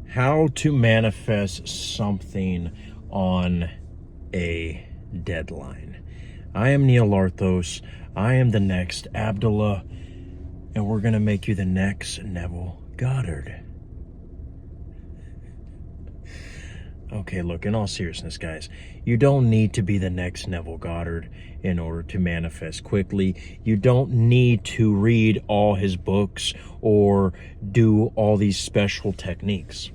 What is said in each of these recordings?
How to manifest something on a deadline. I am Neil Arthos. I am the next Abdullah, and we're going to make you the next Neville Goddard. Okay, look, in all seriousness, guys, you don't need to be the next Neville Goddard in order to manifest quickly. You don't need to read all his books or do all these special techniques.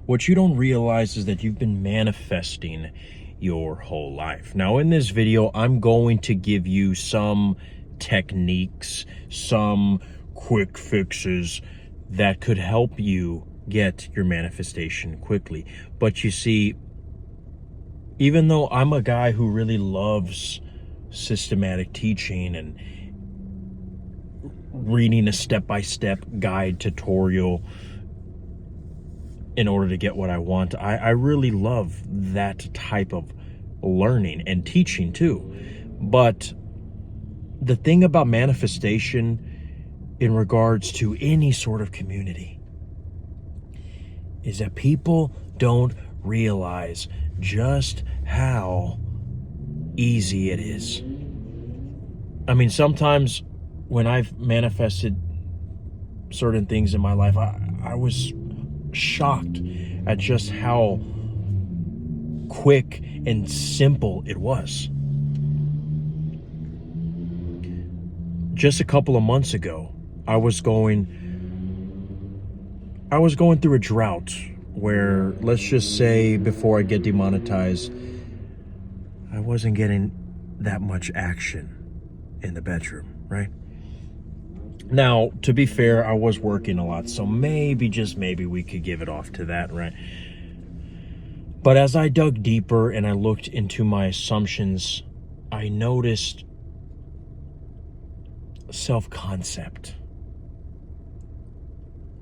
What you don't realize is that you've been manifesting your whole life. Now, in this video, I'm going to give you some techniques, some quick fixes that could help you get your manifestation quickly. But you see, even though I'm a guy who really loves systematic teaching and reading a step-by-step guide tutorial in order to get what I want, I really love that type of learning and teaching too. But the thing about manifestation in regards to any sort of community is that people don't realize just how easy it is. I mean, sometimes when I've manifested certain things in my life, I was shocked at just how quick and simple it was. Just a couple of months ago, I was going through a drought where, let's just say, before I get demonetized, I wasn't getting that much action in the bedroom, right? Now, to be fair, I was working a lot, so maybe, just maybe, we could give it off to that, right? But as I dug deeper and I looked into my assumptions, I noticed self-concept.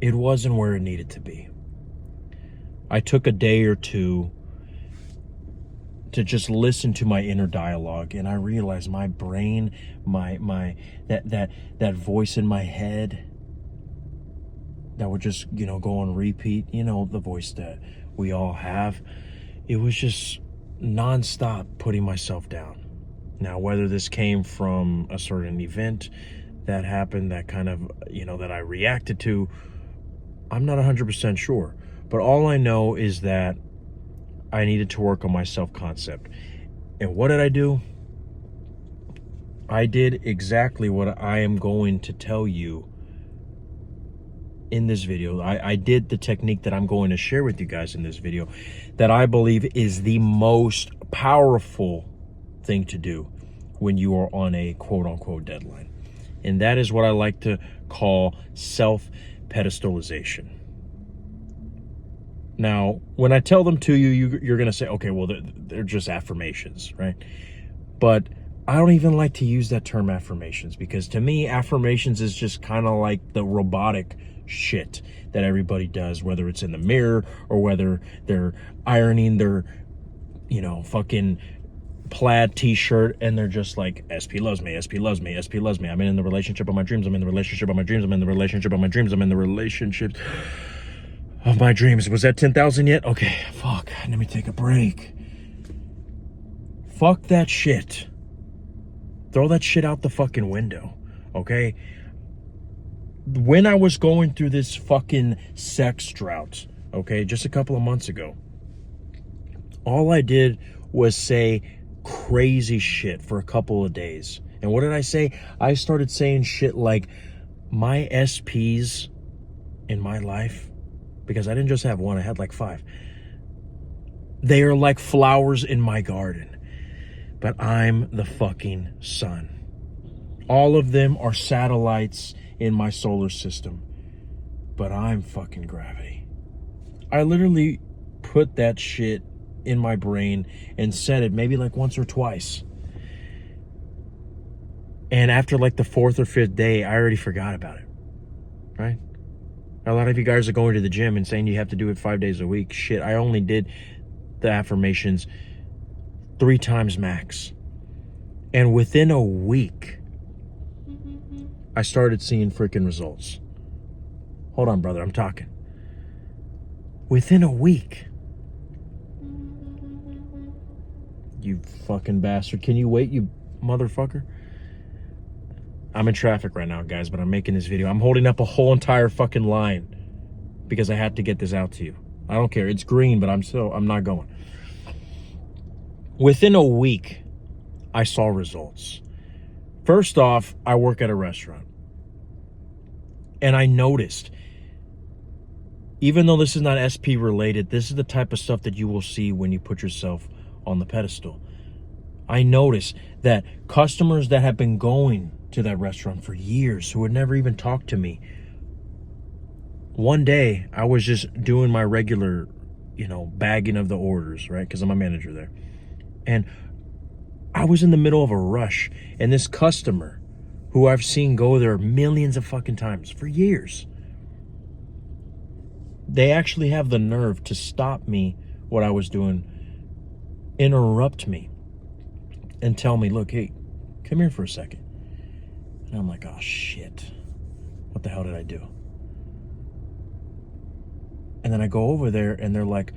It wasn't where it needed to be. I took a day or two to just listen to my inner dialogue, and I realized my brain, that voice in my head that would just, go on repeat, the voice that we all have, it was just nonstop putting myself down. Now, whether this came from a certain event that happened that kind of, that I reacted to, I'm not 100% sure. But all I know is that I needed to work on my self-concept. And what did I do? I did exactly what I am going to tell you in this video. I did the technique that I'm going to share with you guys in this video that I believe is the most powerful thing to do when you are on a quote-unquote deadline. And that is what I like to call self-pedestalization. Now, when I tell them to you, you're going to say, okay, well, they're just affirmations, right? But I don't even like to use that term affirmations, because to me, affirmations is just kind of like the robotic shit that everybody does, whether it's in the mirror or whether they're ironing their, fucking plaid t-shirt and they're just like, SP loves me, SP loves me, SP loves me. I'm in the relationship of my dreams. I'm in the relationship of my dreams. I'm in the relationship of my dreams. I'm in the relationship of my dreams. Was that 10,000 yet? Okay, fuck. Let me take a break. Fuck that shit. Throw that shit out the fucking window, okay? When I was going through this fucking sex drought, okay, just a couple of months ago, all I did was say crazy shit for a couple of days. And what did I say? I started saying shit like, my SPs in my life, because I didn't just have one, I had like 5. They are like flowers in my garden, but I'm the fucking sun. All of them are satellites in my solar system, but I'm fucking gravity. I literally put that shit in my brain and said it maybe like once or twice. And after like the 4th or 5th day, I already forgot about it, right? A lot of you guys are going to the gym and saying you have to do it 5 days a week. Shit, I only did the affirmations 3 times max. And within a week, I started seeing freaking results. Hold on, brother, I'm talking. Within a week. You fucking bastard. Can you wait, you motherfucker? I'm in traffic right now, guys, but I'm making this video. I'm holding up a whole entire fucking line because I had to get this out to you. I don't care. It's green, but I'm not going. Within a week, I saw results. First off, I work at a restaurant. And I noticed, even though this is not SP related, this is the type of stuff that you will see when you put yourself on the pedestal. I noticed that customers that have been going to that restaurant for years, who would never even talk to me, one day I was just doing my regular, bagging of the orders, right? Because I'm a manager there. And I was in the middle of a rush, and this customer, who I've seen go there millions of fucking times for years, they actually have the nerve to stop me, what I was doing, interrupt me, and tell me, look, hey, come here for a second. And I'm like, oh shit, what the hell did I do? And then I go over there and they're like,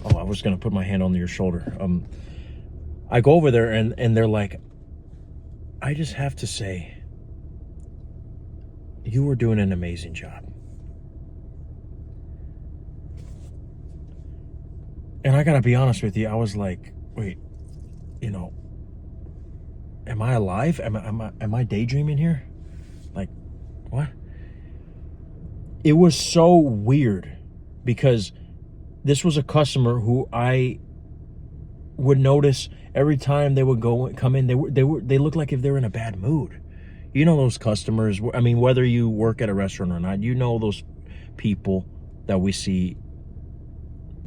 oh, I was gonna put my hand on your shoulder. I go over there and they're like, I just have to say, you were doing an amazing job. And I gotta be honest with you, I was like, wait, am I alive? Am I daydreaming here? Like, what? It was so weird because this was a customer who I would notice every time they would come in, they look like if they were in a bad mood. You know those customers, I mean, whether you work at a restaurant or not, those people that we see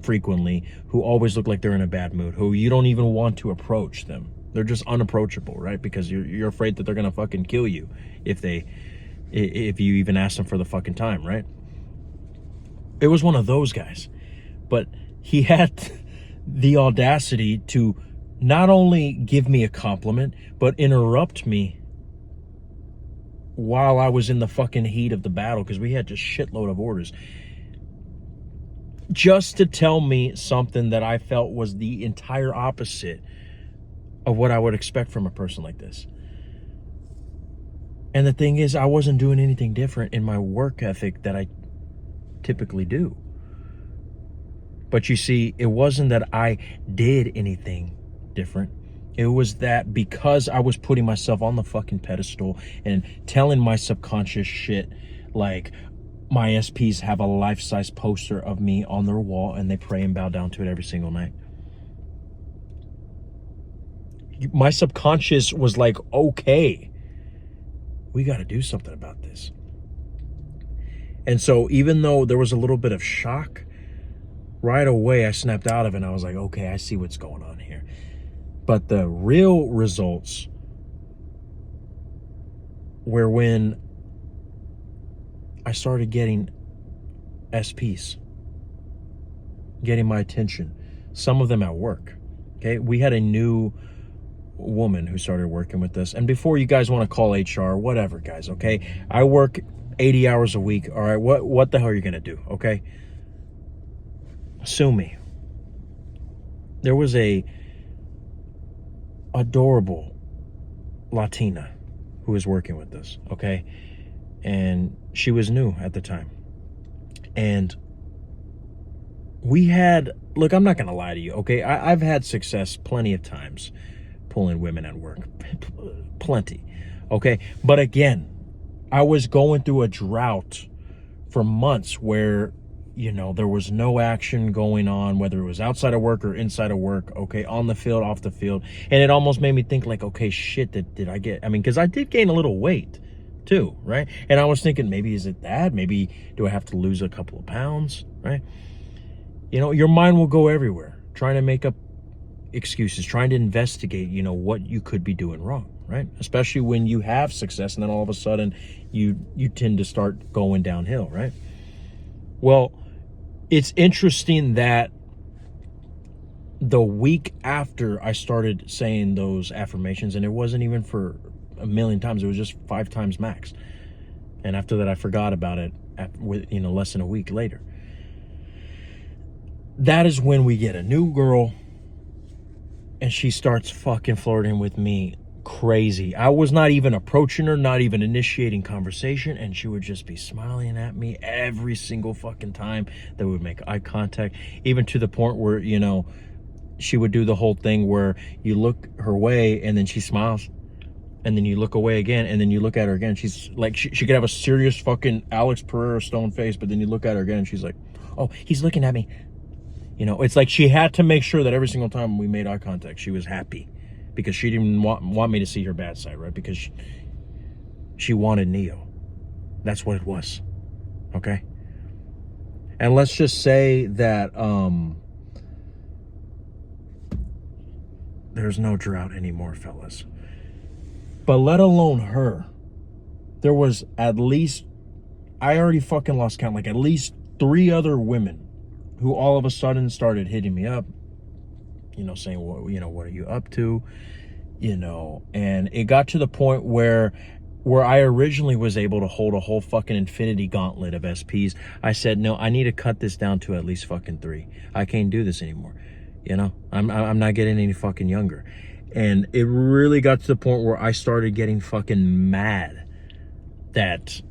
frequently who always look like they're in a bad mood, who you don't even want to approach them. They're just unapproachable, right? Because you're afraid that they're gonna fucking kill you if you even ask them for the fucking time, right? It was one of those guys, but he had the audacity to not only give me a compliment, but interrupt me while I was in the fucking heat of the battle, because we had just shitload of orders, just to tell me something that I felt was the entire opposite of what I would expect from a person like this. And the thing is, I wasn't doing anything different in my work ethic that I typically do. But you see, it wasn't that I did anything different. It was that because I was putting myself on the fucking pedestal and telling my subconscious shit, like my SPs have a life-size poster of me on their wall and they pray and bow down to it every single night. My subconscious was like, okay, we got to do something about this. And so even though there was a little bit of shock, right away I snapped out of it and I was like, okay, I see what's going on here. But the real results were when I started getting SPs, getting my attention, some of them at work. Okay, we had a new woman who started working with us. And before you guys want to call HR, whatever, guys, okay? I work 80 hours a week, all right? What the hell are you going to do, okay? Sue me. There was a adorable Latina who was working with us, okay? And she was new at the time. And we had, look, I'm not going to lie to you, okay? I've had success plenty of times pulling women at work. Plenty, okay? But again, I was going through a drought for months where, there was no action going on, whether it was outside of work or inside of work, okay, on the field, off the field. And it almost made me think like, okay, shit, did I get, because I did gain a little weight too, right? And I was thinking, maybe is it that? Maybe do I have to lose a couple of pounds, right? Your mind will go everywhere, trying to make up excuses, trying to investigate, what you could be doing wrong, right? Especially when you have success and then all of a sudden you tend to start going downhill, right? Well, it's interesting that the week after I started saying those affirmations, and it wasn't even for a million times, it was just 5 times max. And after that, I forgot about it with, less than a week later. that is when we get a new girl and she starts fucking flirting with me crazy. I was not even approaching her, not even initiating conversation, and she would just be smiling at me every single fucking time that we would make eye contact, even to the point where, you know, she would do the whole thing where you look her way and then she smiles, and then you look away again, and then you look at her again. She's like, she could have a serious fucking Alex Pereira stone face, but then you look at her again and she's like, oh, he's looking at me. You know, it's like she had to make sure that every single time we made eye contact, she was happy, because she didn't want me to see her bad side, right? Because she wanted Neo. That's what it was, okay? And let's just say that there's no drought anymore, fellas. But let alone her, there was at least, I already fucking lost count, like at least 3 other women who all of a sudden started hitting me up, you know, saying, what, you know, what are you up to? You know, and it got to the point where I originally was able to hold a whole fucking infinity gauntlet of SPs. I said, no, I need to cut this down to at least fucking 3. I can't do this anymore. You know, I'm not getting any fucking younger. And it really got to the point where I started getting fucking mad that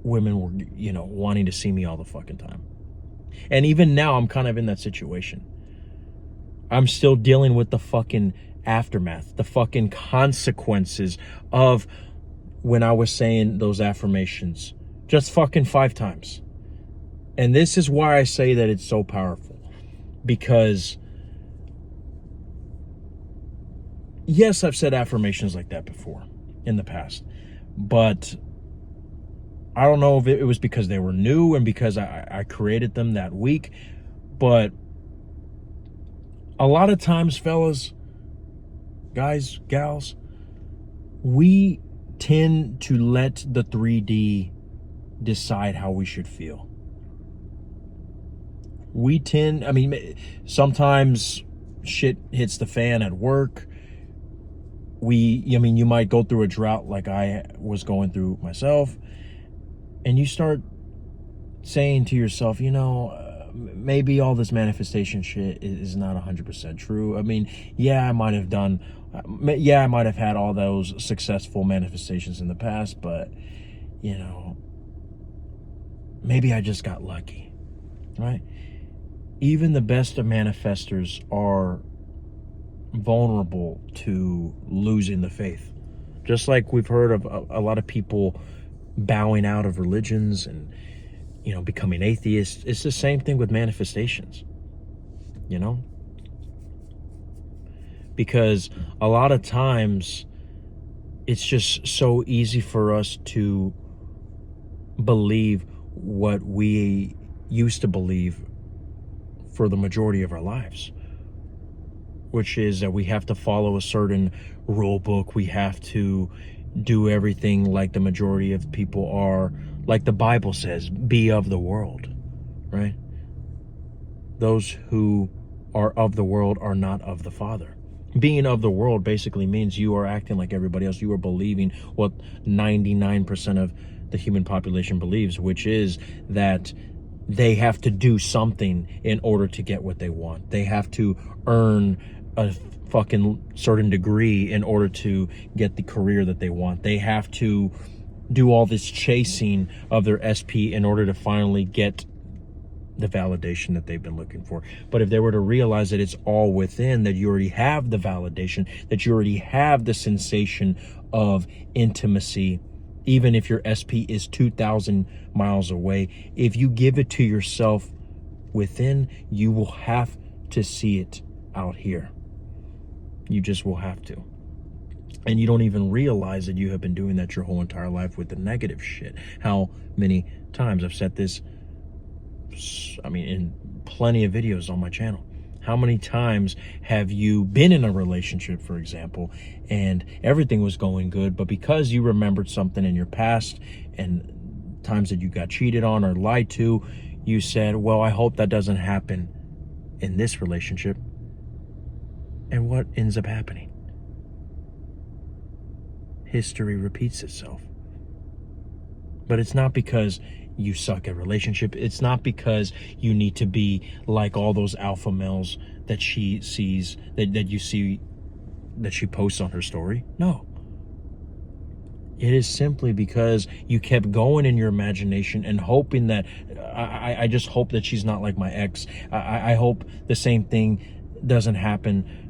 women were, you know, wanting to see me all the fucking time. And even now, I'm kind of in that situation. I'm still dealing with the fucking aftermath, the fucking consequences of when I was saying those affirmations just fucking 5 times. And this is why I say that it's so powerful. Because, yes, I've said affirmations like that before in the past. But I don't know if it was because they were new and because I created them that week. But a lot of times, fellas, guys, gals, we tend to let the 3D decide how we should feel. We tend, I mean, sometimes shit hits the fan at work. You might go through a drought like I was going through myself, and you start saying to yourself, you know, maybe all this manifestation shit is not 100% true. I mean, I might have had all those successful manifestations in the past, but, you know, maybe I just got lucky, right? Even the best of manifestors are vulnerable to losing the faith. Just like we've heard of a lot of people bowing out of religions and, you know, becoming atheists. It's the same thing with manifestations, you know? Because a lot of times it's just so easy for us to believe what we used to believe for the majority of our lives, which is that we have to follow a certain rule book. We have to do everything like the majority of people are, like the Bible says, be of the world, right? Those who are of the world are not of the Father. Being of the world basically means you are acting like everybody else. You are believing what 99% of the human population believes, which is that they have to do something in order to get what they want. They have to earn a fucking certain degree in order to get the career that they want. They have to do all this chasing of their SP in order to finally get the validation that they've been looking for. But if they were to realize that it's all within, that you already have the validation, that you already have the sensation of intimacy, even if your SP is 2,000 miles away, if you give it to yourself within, you will have to see it out here. You just will have to. And you don't even realize that you have been doing that your whole entire life with the negative shit. How many times I've said this, I mean, in plenty of videos on my channel. How many times have you been in a relationship, for example, and everything was going good, but because you remembered something in your past and times that you got cheated on or lied to, you said, well, I hope that doesn't happen in this relationship. And what ends up happening? History repeats itself. But it's not because you suck at relationship. It's not because you need to be like all those alpha males that she sees, that you see, that she posts on her story. No. It is simply because you kept going in your imagination and hoping that, I just hope that she's not like my ex. I hope the same thing doesn't happen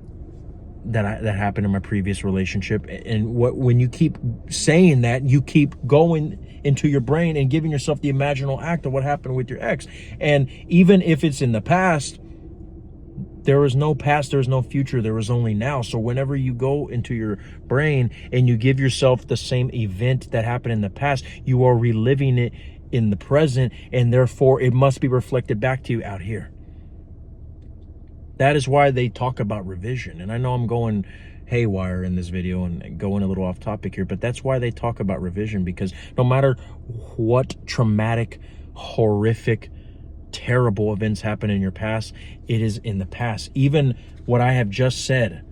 that happened in my previous relationship. And when you keep saying that, you keep going into your brain and giving yourself the imaginal act of what happened with your ex. And even if it's in the past, there is no past, there is no future, there is only now. So whenever you go into your brain and you give yourself the same event that happened in the past, you are reliving it in the present, and therefore it must be reflected back to you out here. That is why they talk about revision. And I know I'm going haywire in this video and going a little off topic here, but that's why they talk about revision, because no matter what traumatic, horrific, terrible events happen in your past, it is in the past. Even what I have just said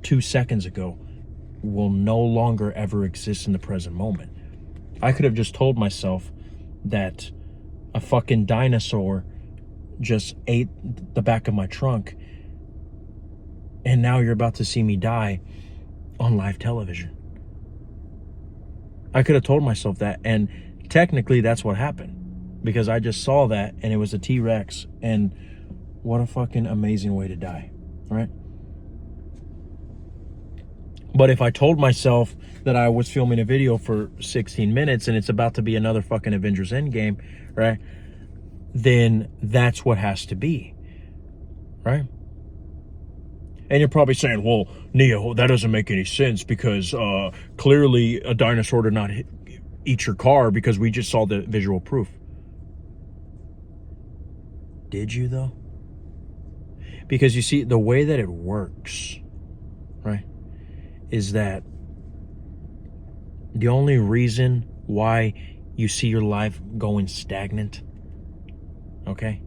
2 seconds ago will no longer ever exist in the present moment. I could have just told myself that a fucking dinosaur just ate the back of my trunk, and now you're about to see me die on live television. I could have told myself that, and technically that's what happened, because I just saw that and it was a T-Rex, and what a fucking amazing way to die, right? But if I told myself that I was filming a video for 16 minutes and it's about to be another fucking Avengers Endgame, right? Then that's what has to be, right? And you're probably saying, well, Neo, that doesn't make any sense, because clearly a dinosaur did not eat your car, because we just saw the visual proof. Did you, though? Because you see, the way that it works, right, is that the only reason why you see your life going stagnant, okay,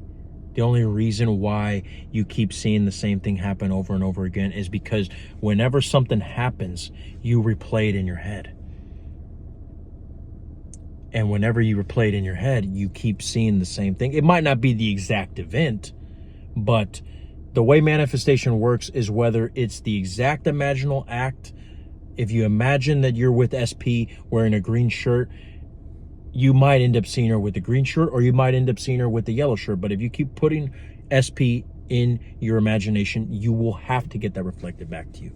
the only reason why you keep seeing the same thing happen over and over again is because whenever something happens, you replay it in your head. And whenever you replay it in your head, you keep seeing the same thing. It might not be the exact event, but the way manifestation works is whether it's the exact imaginal act. If you imagine that you're with SP wearing a green shirt, you might end up seeing her with the green shirt, or you might end up seeing her with the yellow shirt. But if you keep putting SP in your imagination, you will have to get that reflected back to you.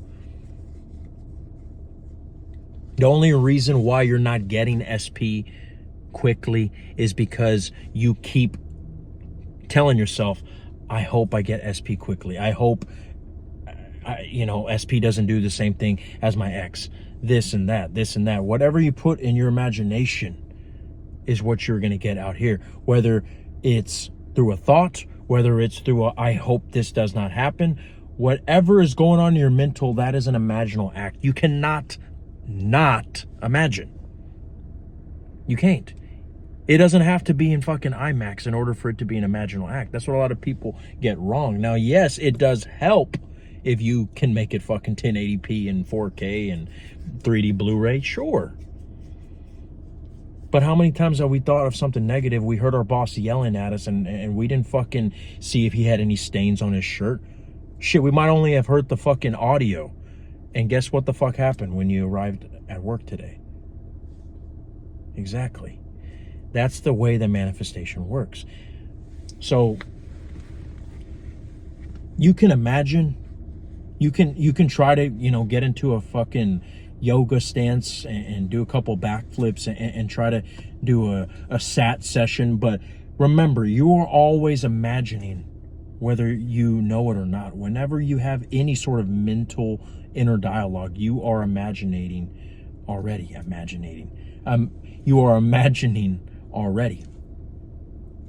The only reason why you're not getting SP quickly is because you keep telling yourself, I hope I get SP quickly. I hope, SP doesn't do the same thing as my ex. This and that, this and that. Whatever you put in your imagination is what you're going to get out here. Whether it's through a thought, whether it's through a, I hope this does not happen. Whatever is going on in your mental, that is an imaginal act. You cannot not imagine. You can't. It doesn't have to be in fucking IMAX in order for it to be an imaginal act. That's what a lot of people get wrong. Now, yes, it does help if you can make it fucking 1080p and 4K and 3D Blu-ray, sure. But how many times have we thought of something negative, we heard our boss yelling at us, and we didn't fucking see if he had any stains on his shirt? Shit, we might only have heard the fucking audio. And guess what the fuck happened when you arrived at work today? Exactly. That's the way that manifestation works. So you can imagine, you can try to, get into a fucking yoga stance and do a couple backflips and try to do a sat session. But remember, you are always imagining, whether you know it or not. Whenever you have any sort of mental inner dialogue, you are imagining already. You are imagining already.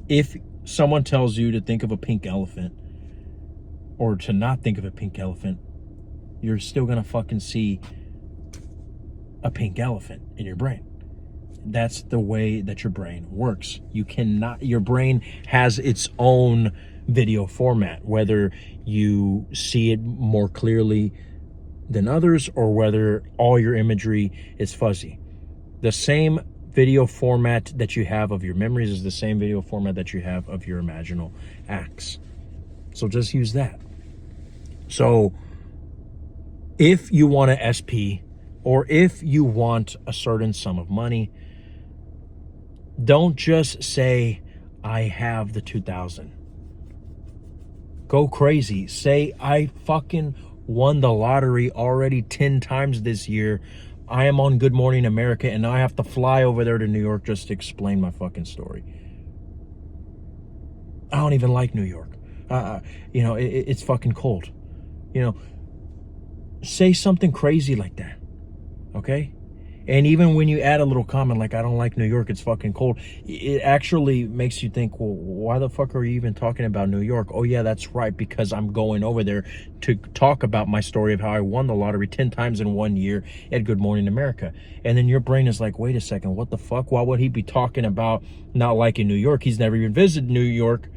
If someone tells you to think of a pink elephant, or to not think of a pink elephant, you're still gonna fucking see a pink elephant in your brain. That's the way that your brain works. Your brain has its own video format, whether you see it more clearly than others or whether all your imagery is fuzzy. The same video format that you have of your memories is the same video format that you have of your imaginal acts. So just use that. So if you want a SP, or if you want a certain sum of money, don't just say, I have the 2,000. Go crazy. Say, I fucking won the lottery already 10 times this year. I am on Good Morning America, and I have to fly over there to New York just to explain my fucking story. I don't even like New York. It's fucking cold. Say something crazy like that, okay? And even when you add a little comment like, I don't like New York, it's fucking cold, it actually makes you think, well, why the fuck are you even talking about New York? Oh yeah, that's right, because I'm going over there to talk about my story of how I won the lottery 10 times in 1 year at Good Morning America. And then your brain is like, wait a second, what the fuck? Why would he be talking about not liking New York? He's never even visited New York.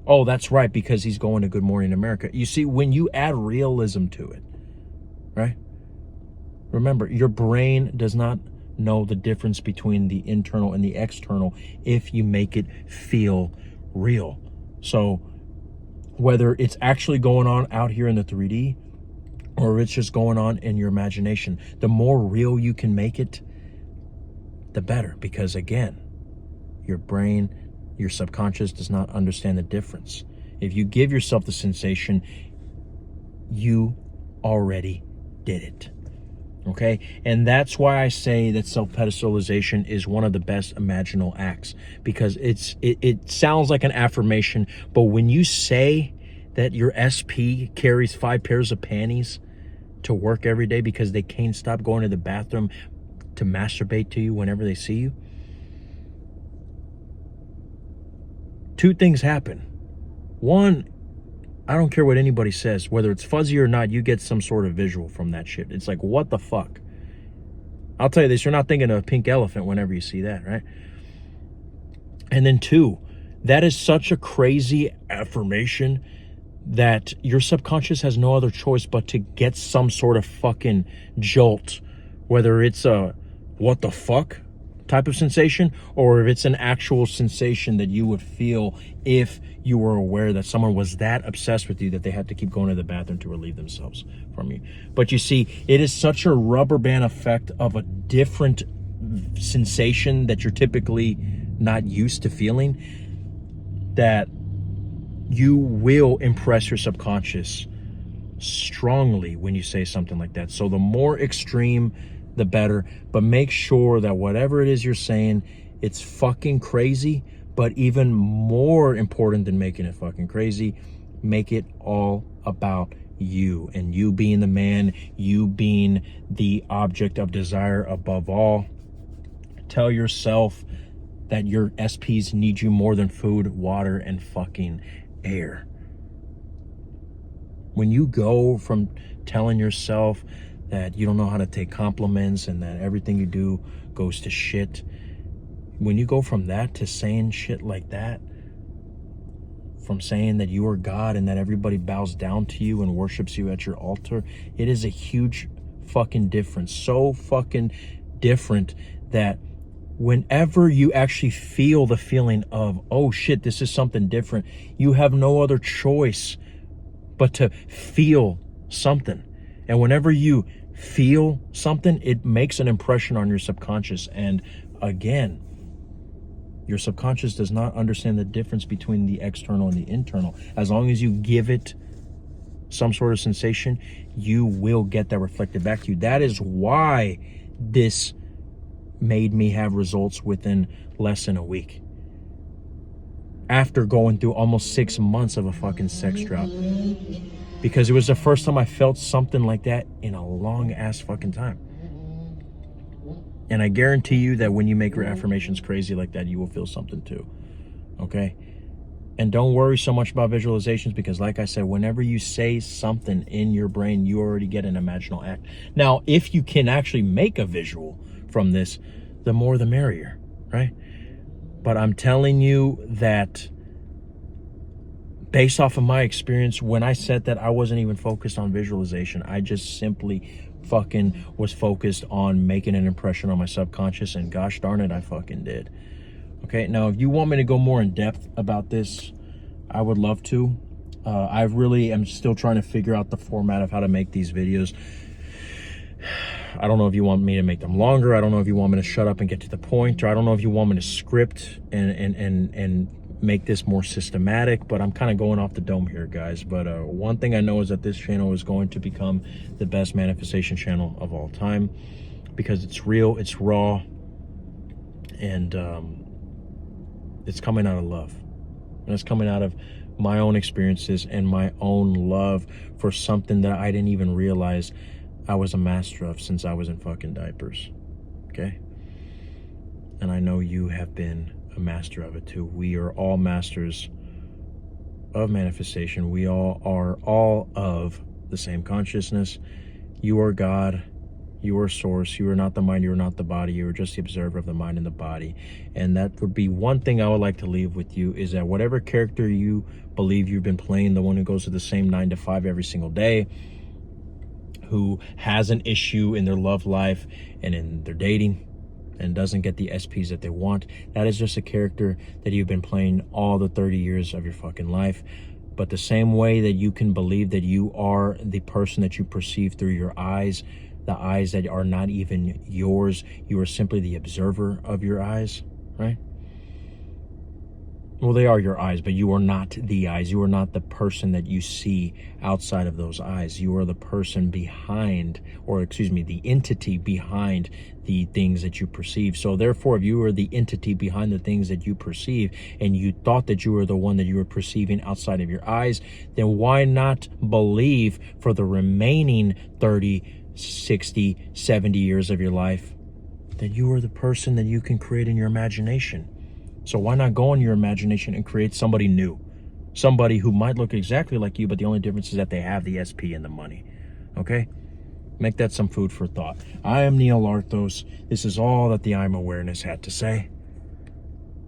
Oh, that's right, because he's going to Good Morning America. You see, when you add realism to it, right? Remember, your brain does not know the difference between the internal and the external if you make it feel real. So whether it's actually going on out here in the 3D or it's just going on in your imagination, the more real you can make it, the better. Because again, your brain, your subconscious does not understand the difference. If you give yourself the sensation, you already did it. Okay? And that's why I say that self-pedestalization is one of the best imaginal acts, because it sounds like an affirmation, but when you say that your SP carries 5 pairs of panties to work every day because they can't stop going to the bathroom to masturbate to you whenever they see you, 2 things happen. One, I don't care what anybody says, whether it's fuzzy or not, you get some sort of visual from that shit. It's like, what the fuck? I'll tell you this, you're not thinking of a pink elephant whenever you see that, right? And then 2, that is such a crazy affirmation that your subconscious has no other choice but to get some sort of fucking jolt, whether it's a what the fuck type of sensation, or if it's an actual sensation that you would feel if you were aware that someone was that obsessed with you that they had to keep going to the bathroom to relieve themselves from you. But you see, it is such a rubber band effect of a different sensation that you're typically not used to feeling, that you will impress your subconscious strongly when you say something like that. So the more extreme, the better, but make sure that whatever it is you're saying, it's fucking crazy. But even more important than making it fucking crazy, make it all about you, and you being the man, you being the object of desire above all. Tell yourself that your SPs need you more than food, water, and fucking air. When you go from telling yourself that you don't know how to take compliments and that everything you do goes to shit, when you go from that to saying shit like that, from saying that you are God and that everybody bows down to you and worships you at your altar, it is a huge fucking difference. So fucking different that whenever you actually feel the feeling of, oh shit, this is something different, you have no other choice but to feel something. And whenever you feel something, it makes an impression on your subconscious. And again, your subconscious does not understand the difference between the external and the internal. As long as you give it some sort of sensation, you will get that reflected back to you. That is why this made me have results within less than a week, after going through almost 6 months of a fucking sex drought, because it was the first time I felt something like that in a long ass fucking time. And I guarantee you that when you make your affirmations crazy like that, you will feel something too. Okay? And don't worry so much about visualizations, because like I said, whenever you say something in your brain, you already get an imaginal act. Now, if you can actually make a visual from this, the more the merrier, right? But I'm telling you that based off of my experience, when I said that I wasn't even focused on visualization, I just simply fucking was focused on making an impression on my subconscious, and gosh darn it, I fucking did. Okay, now if you want me to go more in depth about this, I would love to. I really am still trying to figure out the format of how to make these videos. I don't know if you want me to make them longer. I don't know if you want me to shut up and get to the point, or I don't know if you want me to script and make this more systematic, but I'm kind of going off the dome here, guys. But one thing I know is that this channel is going to become the best manifestation channel of all time, because it's real, it's raw, and it's coming out of love. And it's coming out of my own experiences and my own love for something that I didn't even realize I was a master of since I was in fucking diapers. Okay? And I know you have been a master of it too. We are all masters of manifestation. We all are all of the same consciousness. You are God. You are source. You are not the mind. You are not the body. You are just the observer of the mind and the body. And that would be one thing I would like to leave with you, is that whatever character you believe you've been playing, the one who goes to the same 9 to 5 every single day, who has an issue in their love life and in their dating and doesn't get the SPs that they want, that is just a character that you've been playing all the 30 years of your fucking life. But the same way that you can believe that you are the person that you perceive through your eyes, the eyes that are not even yours, you are simply the observer of your eyes, right? Well, they are your eyes, but you are not the eyes. You are not the person that you see outside of those eyes. You are the person behind, or excuse me, the entity behind the things that you perceive. So therefore, if you are the entity behind the things that you perceive, and you thought that you were the one that you were perceiving outside of your eyes, then why not believe for the remaining 30, 60, 70 years of your life that you are the person that you can create in your imagination? So why not go in your imagination and create somebody new? Somebody who might look exactly like you, but the only difference is that they have the SP and the money. Okay? Make that some food for thought. I am Neil Arthos. This is all that the I'm Awareness had to say.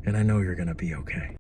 And I know you're going to be okay.